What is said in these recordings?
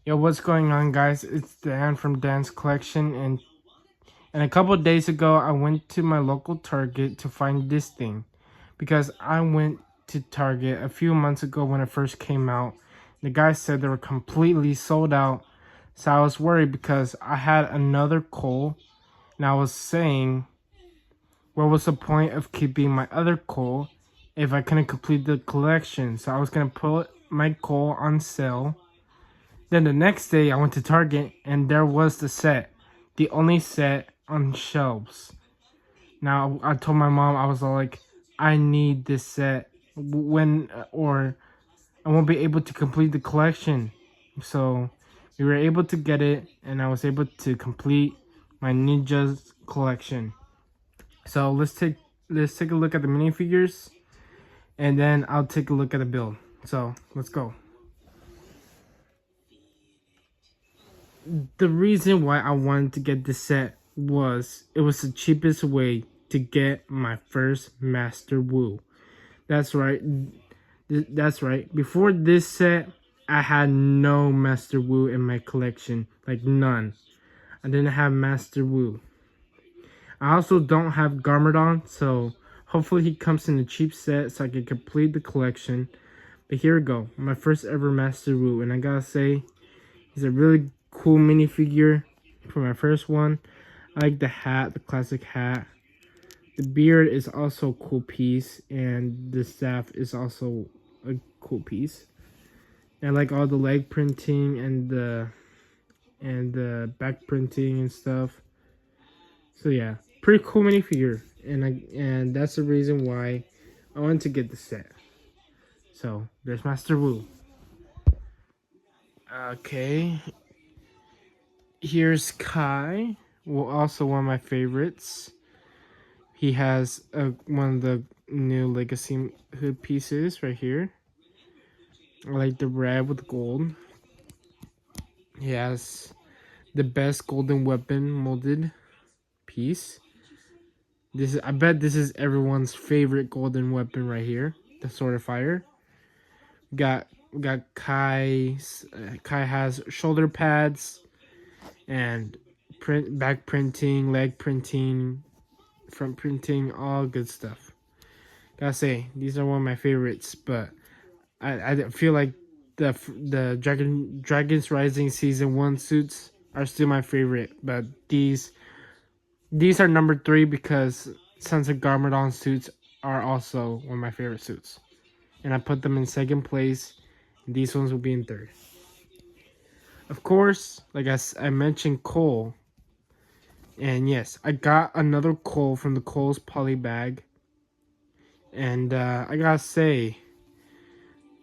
Yo, what's going on, guys? It's Dan from Dan's Collection, and a couple of days ago, I went to my local Target to find this thing because I went to Target a few months ago when it first came out. The guy said they were completely sold out, so I was worried because I had another Cole, and I was saying, what was the point of keeping my other Cole if I couldn't complete the collection? So I was gonna put my Cole on sale. Then the next day, I went to Target and there was the set, the only set on shelves. Now, I told my mom, I was all like, I need this set when, or I won't be able to complete the collection. So we were able to get it, and I was able to complete my Ninja's collection. So let's take a look at the minifigures, and then I'll take a look at the build. So let's go. The reason why I wanted to get this set was it was the cheapest way to get my first Master Wu. That's right. That's right. Before this set, I had no Master Wu in my collection. Like none. I didn't have Master Wu. I also don't have Garmadon, so hopefully he comes in a cheap set so I can complete the collection. But here we go. My first ever Master Wu. And I gotta say, he's a really cool minifigure for my first one. I like the hat, the classic hat. The beard is also a cool piece, and the staff is also a cool piece. I like all the leg printing and the back printing and stuff. So yeah, pretty cool minifigure, and that's the reason why I wanted to get the set. So there's Master Wu. Okay, here's Kai. Well, also one of my favorites. He has one of the new Legacy hood pieces right here. I like the red with gold. He has the best golden weapon molded piece. I bet this is everyone's favorite golden weapon right here. The Sword of Fire. We got Kai's. Kai has shoulder pads and back printing, leg printing, front printing, all good stuff. Gotta say, these are one of my favorites, but I feel like the Dragons Rising Season 1 suits are still my favorite, but these are number 3 because Sons of Garmadon suits are also one of my favorite suits. And I put them in second place, and these ones will be in third. Of course, like I mentioned, Cole. And yes, I got another Cole from the Cole's Poly bag. And I gotta say,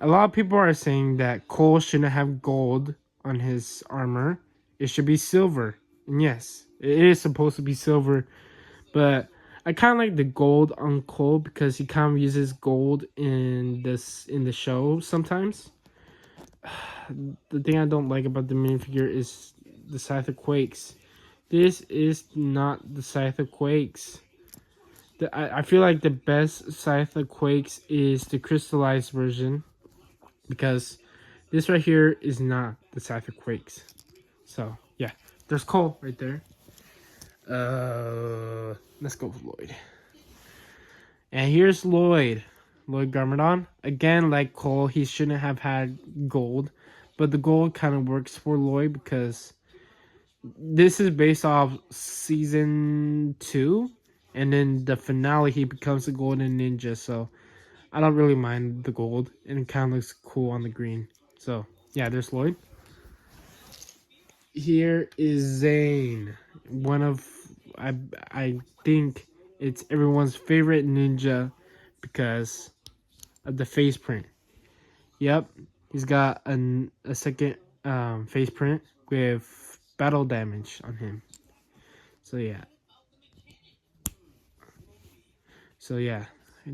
a lot of people are saying that Cole shouldn't have gold on his armor. It should be silver. And yes, it is supposed to be silver. But I kind of like the gold on Cole because he kind of uses gold in the show sometimes. The thing I don't like about the minifigure is the Scythe of Quakes. This is not the Scythe of Quakes. I feel like the best Scythe of Quakes is the crystallized version, because this right here is not the Scythe of Quakes. So yeah, there's Cole right there. Let's go with Lloyd. And here's Lloyd Garmadon. Again, like Cole, he shouldn't have had gold, but the gold kind of works for Lloyd because this is based off season 2, and then the finale he becomes a golden ninja, so I don't really mind the gold, and it kind of looks cool on the green. So yeah, there's Lloyd. Here is Zane, one of I think it's everyone's favorite ninja because of the face print. Yep, he's got a second face print with battle damage on him. So yeah,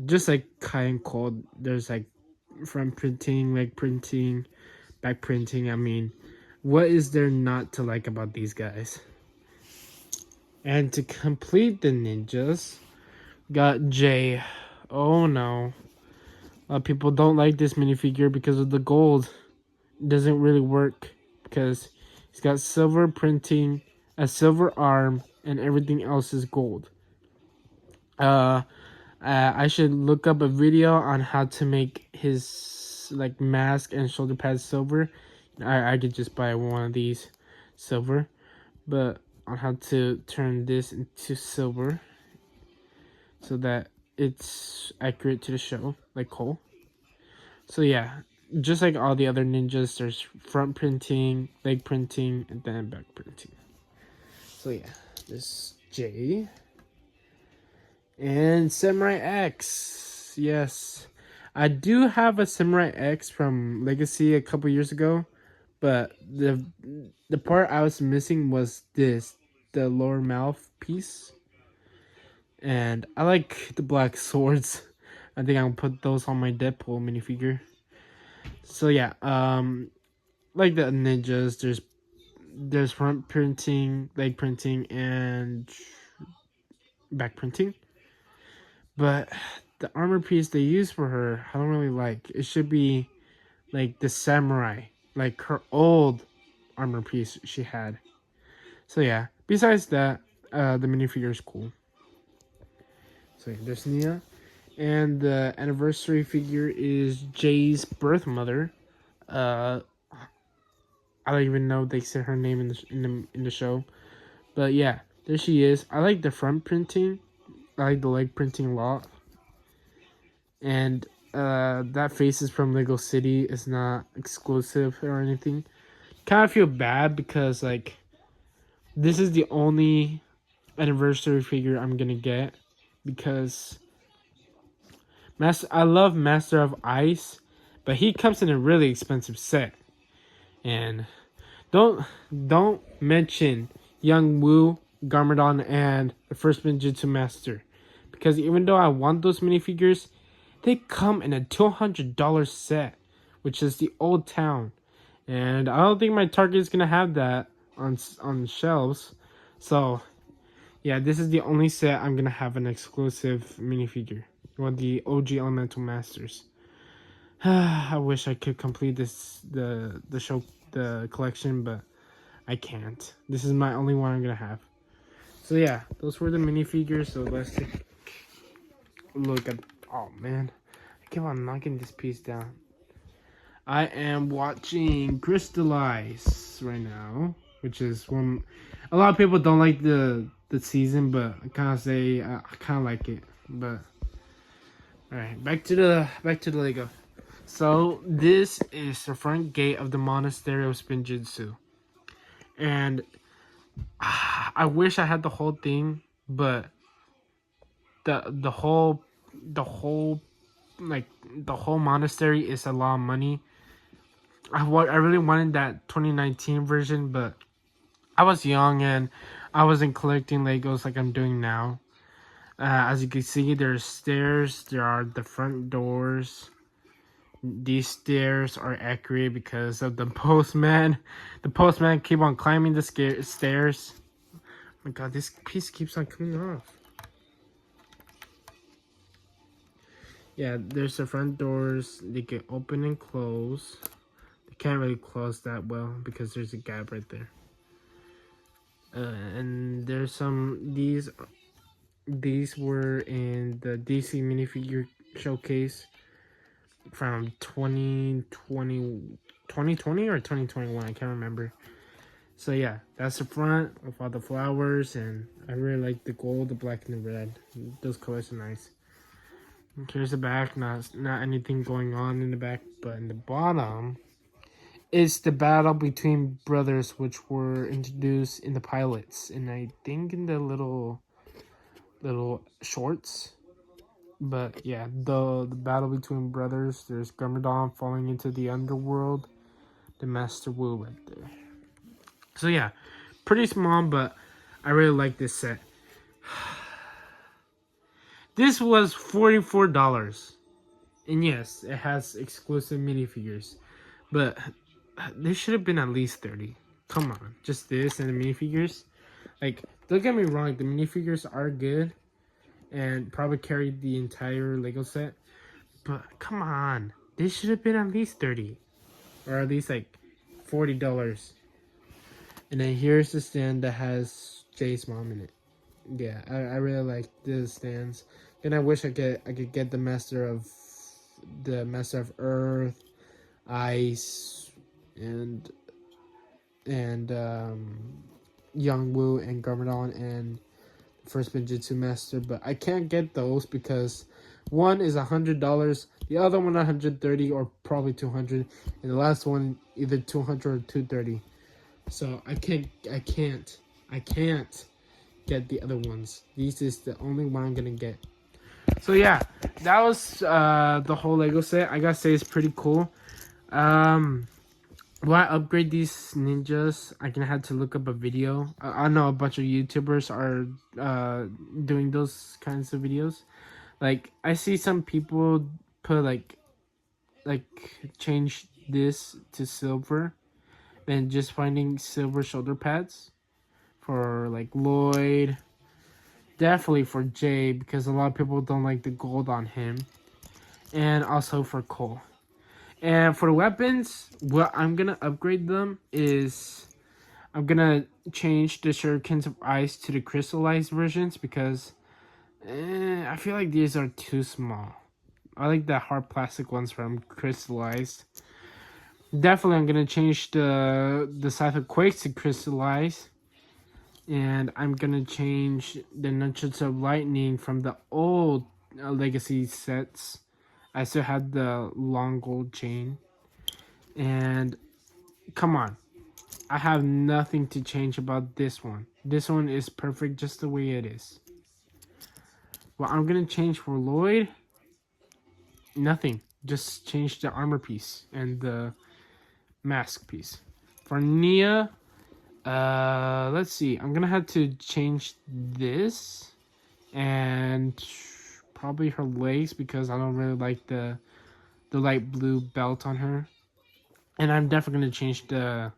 just like Kai and Cole, there's like front printing, leg printing, back printing. I mean, what is there not to like about these guys? And to complete the ninjas, got Jay. Oh no. A lot of people don't like this minifigure because of the gold. It doesn't really work because he's got silver printing, a silver arm, and everything else is gold. I should look up a video on how to make his like mask and shoulder pads silver. I could just buy one of these silver, but on how to turn this into silver so that it's accurate to the show, like Cole. So yeah, just like all the other ninjas, there's front printing, leg printing, and then back printing. So yeah, this J. And Samurai X. Yes. I do have a Samurai X from Legacy a couple years ago, but the part I was missing was the lower mouth piece. And I like the black swords. I think I'll put those on my Deadpool minifigure. So yeah, like the ninjas, there's front printing, leg printing, and back printing. But the armor piece they use for her, I don't really like. It should be like the samurai, like her old armor piece she had. So yeah, besides that, the minifigure is cool. So yeah, there's Nia. And the anniversary figure is Jay's birth mother. I don't even know if they said her name in the show. But yeah, there she is. I like the front printing. I like the leg printing a lot. And that face is from Lego City. It's not exclusive or anything. Kind of feel bad because like this is the only anniversary figure I'm gonna get because I love Master of Ice, but he comes in a really expensive set. And don't mention Young Woo, Garmadon, and the first Ninjutsu Master, because even though I want those minifigures, they come in a $200 set, which is the Old Town, and I don't think my Target is gonna have that on shelves. So yeah, this is the only set I'm gonna have an exclusive minifigure. Well, the OG Elemental Masters. I wish I could complete the collection, but I can't. This is my only one I'm gonna have. So yeah, those were the minifigures. So let's take a look at. Oh man, I keep on knocking this piece down. I am watching Crystallize right now, which is one. A lot of people don't like the season, but I kind of say I kind of like it. But all right, back to the Lego. So this is the front gate of the Monastery of Spinjitzu, and I wish I had the whole thing, but the whole like the whole monastery is a lot of money. I really wanted that 2019 version, but I was young and I wasn't collecting Legos like I'm doing now. As you can see, there's stairs. There are the front doors. These stairs are accurate because of the postman. The postman keep on climbing the stairs. Oh my god, this piece keeps on coming off. Yeah, there's the front doors. They can open and close. They can't really close that well because there's a gap right there. And there's some, these were in the DC minifigure showcase from 2020 or 2021, I can't remember. So yeah, that's the front with all the flowers, and I really like the gold, the black, and the red. Those colors are nice. Here's the back. Not anything going on in the back, but in the bottom, it's the battle between brothers, which were introduced in the pilots, and I think in the little shorts. But yeah, the battle between brothers. There's Garmadon falling into the underworld. The Master Wu right there. So yeah, pretty small, but I really like this set. This was $44. And yes, it has exclusive minifigures. But this should have been at least 30. Come on. Just this and the minifigures. Like, don't get me wrong, the minifigures are good and probably carried the entire Lego set. But come on. This should have been at least 30. Or at least like $40. And then here's the stand that has Jay's mom in it. Yeah, I really like the stands. And I wish I could get the Master of Earth, Ice, and and Young Woo and Garmadon and First Ninjutsu Master, but I can't get those because one is $100, the other one $130 or probably $200, and the last one either $200 or $230. So I can't get the other ones. This is the only one I'm gonna get. So yeah, that was the whole Lego set. I gotta say it's pretty cool. Will I upgrade these ninjas? I'm gonna have to look up a video. I know a bunch of YouTubers are doing those kinds of videos. Like I see some people put like change this to silver, then just finding silver shoulder pads for like Lloyd. Definitely for Jay because a lot of people don't like the gold on him, and also for Cole. And for weapons, what I'm gonna upgrade them is I'm gonna change the shurikens of ice to the crystallized versions because I feel like these are too small. I like the hard plastic ones from crystallized. Definitely, I'm gonna change the Scythe of Quakes to crystallized, and I'm gonna change the Nunchucks of Lightning from the old Legacy sets. I still had the long gold chain. And come on, I have nothing to change about this one. This one is perfect just the way it is. What I'm gonna change for Lloyd, nothing. Just change the armor piece and the mask piece. For Nia, let's see. I'm gonna have to change this and probably her legs because I don't really like the light blue belt on her. And I'm definitely gonna change the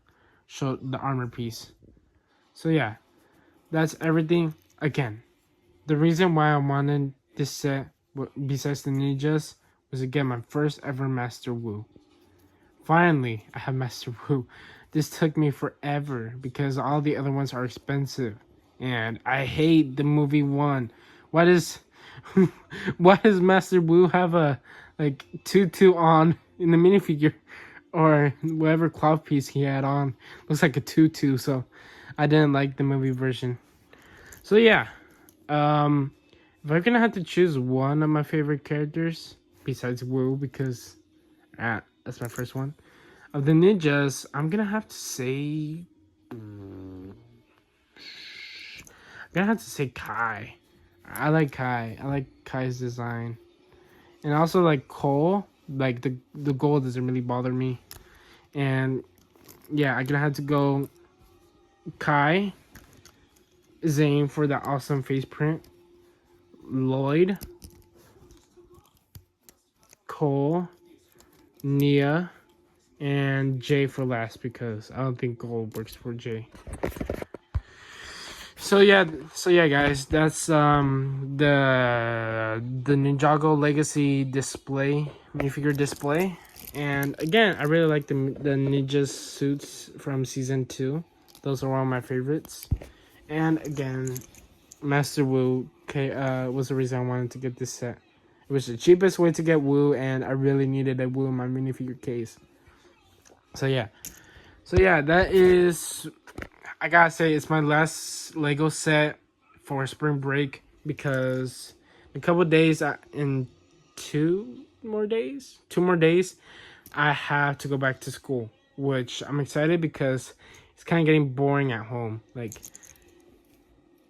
armor piece. So yeah, that's everything. Again, the reason why I wanted this set, besides the ninjas, was to get my first ever Master Wu. Finally, I have Master Wu. This took me forever because all the other ones are expensive, and I hate the movie one. Why does why does Master Wu have a like tutu on in the minifigure? Or whatever cloth piece he had on looks like a tutu, so I didn't like the movie version. So yeah, if I'm gonna have to choose one of my favorite characters besides Wu, because that's my first one of the ninjas, I'm gonna have to say Kai. I like Kai. I like Kai's design, and I also like Cole. Like the gold doesn't really bother me. And yeah, I'm gonna have to go Kai, Zane for the awesome face print, Lloyd, Cole, Nia, and Jay for last because I don't think gold works for Jay. So yeah, guys, that's the Ninjago Legacy display, minifigure display. And again, I really like the ninja suits from season 2. Those are one of my favorites. And again, Master Wu was the reason I wanted to get this set. It was the cheapest way to get Wu, and I really needed a Wu in my minifigure case. So yeah, that is. I gotta say, it's my last Lego set for spring break because in a couple of days, in 2 more days, I have to go back to school, which I'm excited because it's kind of getting boring at home. Like,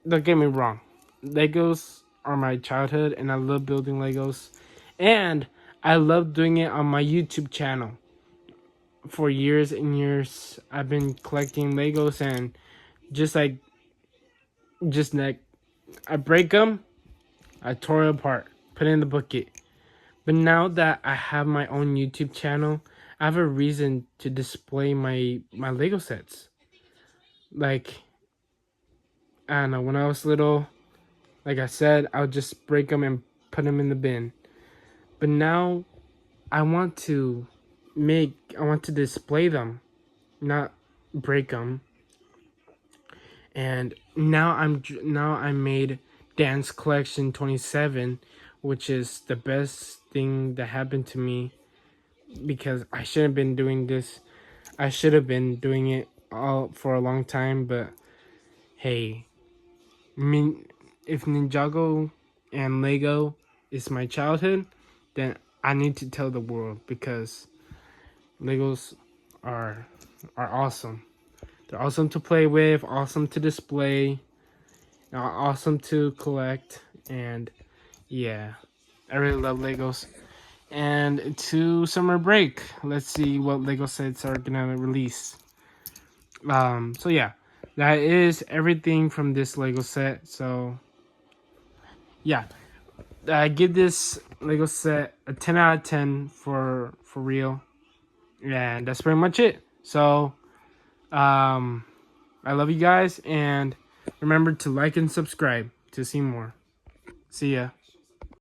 don't get me wrong, Legos are my childhood, and I love building Legos, and I love doing it on my YouTube channel. For years and years, I've been collecting Legos, and just like I break them, I tore it apart, put it in the bucket. But now that I have my own YouTube channel, I have a reason to display my Lego sets. Like, I don't know, when I was little, like I said, I would just break them and put them in the bin. But now I want to display them, not break them. And now I made Dance Collection 27, which is the best thing that happened to me, because I shouldn't have been doing this. I should have been doing it all for a long time, but hey, I mean, if Ninjago and Lego is my childhood, then I need to tell the world, because Legos are awesome. They're awesome to play with, awesome to display, awesome to collect, and yeah, I really love Legos. And to summer break, let's see what Lego sets are gonna release. So yeah, that is everything from this Lego set. So yeah, I give this Lego set a 10 out of 10 for real, and that's pretty much it. So I love you guys, and remember to like and subscribe to see more. See ya.